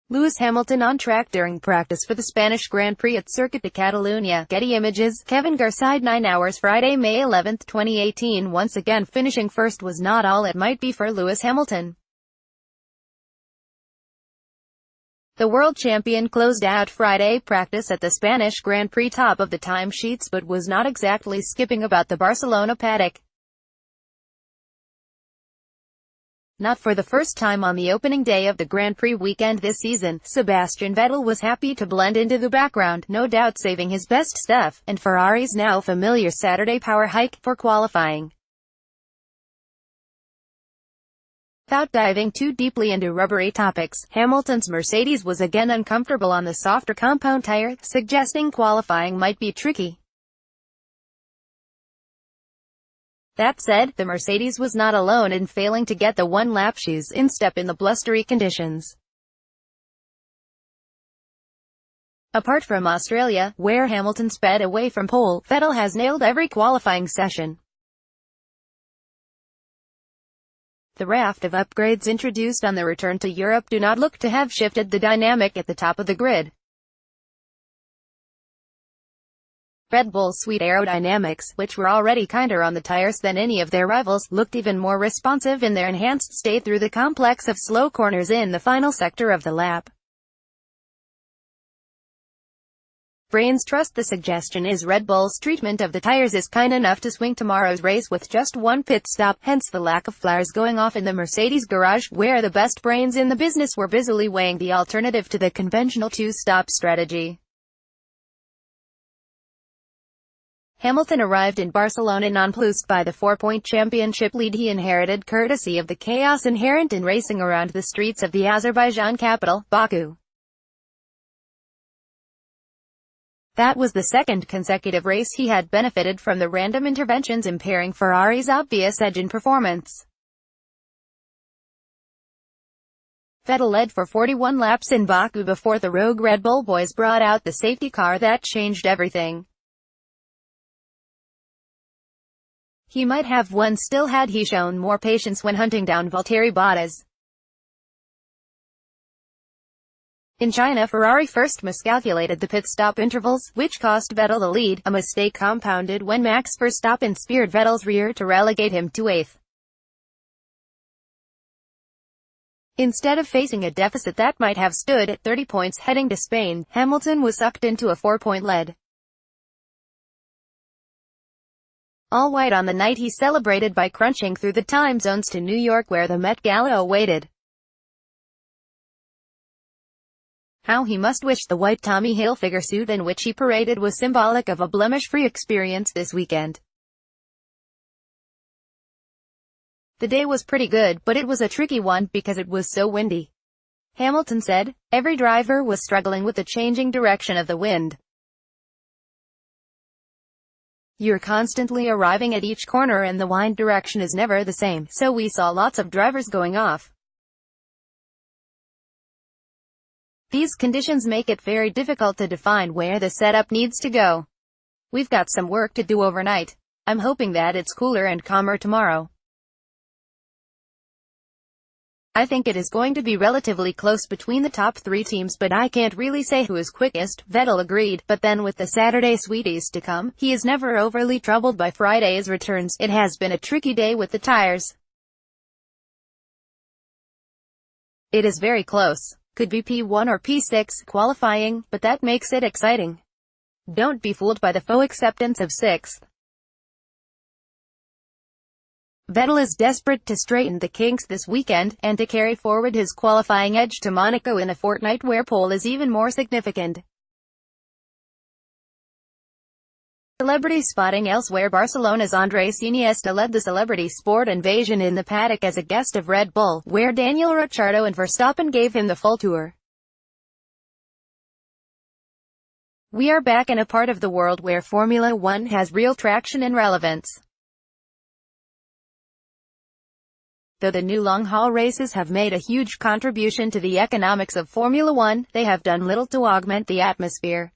Lewis Hamilton on track during practice for the Spanish Grand Prix at Circuit de Catalunya. Getty Images. Kevin Garside 9 hours Friday, May 11, 2018. Once again, finishing first was not all it might be for Lewis Hamilton. The world champion closed out Friday practice at the Spanish Grand Prix top of the timesheets but was not exactly skipping about the Barcelona paddock. Not for the first time on the opening day of the Grand Prix weekend this season, Sebastian Vettel was happy to blend into the background, no doubt saving his best stuff, and Ferrari's now familiar Saturday power hike, for qualifying. Without diving too deeply into rubbery topics, Hamilton's Mercedes was again uncomfortable on the softer compound tire, suggesting qualifying might be tricky. That said, the Mercedes was not alone in failing to get the one-lap shoes in step in the blustery conditions. Apart from Australia, where Hamilton sped away from pole, Vettel has nailed every qualifying session. The raft of upgrades introduced on the return to Europe do not look to have shifted the dynamic at the top of the grid. Red Bull's sweet aerodynamics, which were already kinder on the tires than any of their rivals, looked even more responsive in their enhanced state through the complex of slow corners in the final sector of the lap. Brains trust the suggestion is Red Bull's treatment of the tires is kind enough to swing tomorrow's race with just one pit stop, hence the lack of flares going off in the Mercedes garage, where the best brains in the business were busily weighing the alternative to the conventional two-stop strategy. Hamilton arrived in Barcelona nonplussed by the 4-point championship lead he inherited courtesy of the chaos inherent in racing around the streets of the Azerbaijan capital, Baku. That was the second consecutive race he had benefited from the random interventions impairing Ferrari's obvious edge in performance. Vettel led for 41 laps in Baku before the rogue Red Bull boys brought out the safety car that changed everything. He might have won still had he shown more patience when hunting down Valtteri Bottas. In China, Ferrari first miscalculated the pit stop intervals, which cost Vettel the lead, a mistake compounded when Max Verstappen speared Vettel's rear to relegate him to 8th. Instead of facing a deficit that might have stood at 30 points heading to Spain, Hamilton was sucked into a 4-point lead. All white on the night he celebrated by crunching through the time zones to New York where the Met Gala awaited. How he must wish the white Tommy Hilfiger suit in which he paraded was symbolic of a blemish-free experience this weekend. The day was pretty good, but it was a tricky one because it was so windy. Hamilton said, every driver was struggling with the changing direction of the wind. You're constantly arriving at each corner and the wind direction is never the same, so we saw lots of drivers going off. These conditions make it very difficult to define where the setup needs to go. We've got some work to do overnight. I'm hoping that it's cooler and calmer tomorrow. I think it is going to be relatively close between the top 3 teams, but I can't really say who is quickest, Vettel agreed, but then with the Saturday sweeties to come, he is never overly troubled by Friday's returns. It has been a tricky day with the tires. It is very close. Could be P1 or P6 qualifying, but that makes it exciting. Don't be fooled by the faux acceptance of 6th. Vettel is desperate to straighten the kinks this weekend, and to carry forward his qualifying edge to Monaco in a fortnight where pole is even more significant. Celebrity spotting elsewhere. Barcelona's Andrés Iniesta led the celebrity sport invasion in the paddock as a guest of Red Bull, where Daniel Ricciardo and Verstappen gave him the full tour. We are back in a part of the world where Formula One has real traction and relevance. Though the new long-haul races have made a huge contribution to the economics of Formula One, they have done little to augment the atmosphere.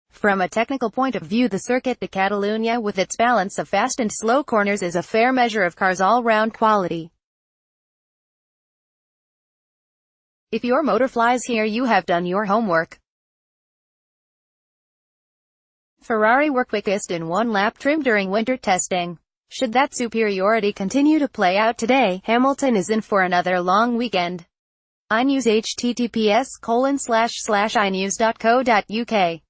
From a technical point of view, the Circuit de Catalunya, with its balance of fast and slow corners, is a fair measure of cars' all-round quality. If your motor flies here, you have done your homework. Ferrari were quickest in one-lap trim during winter testing. Should that superiority continue to play out today, Hamilton is in for another long weekend. iNews https://inews.co.uk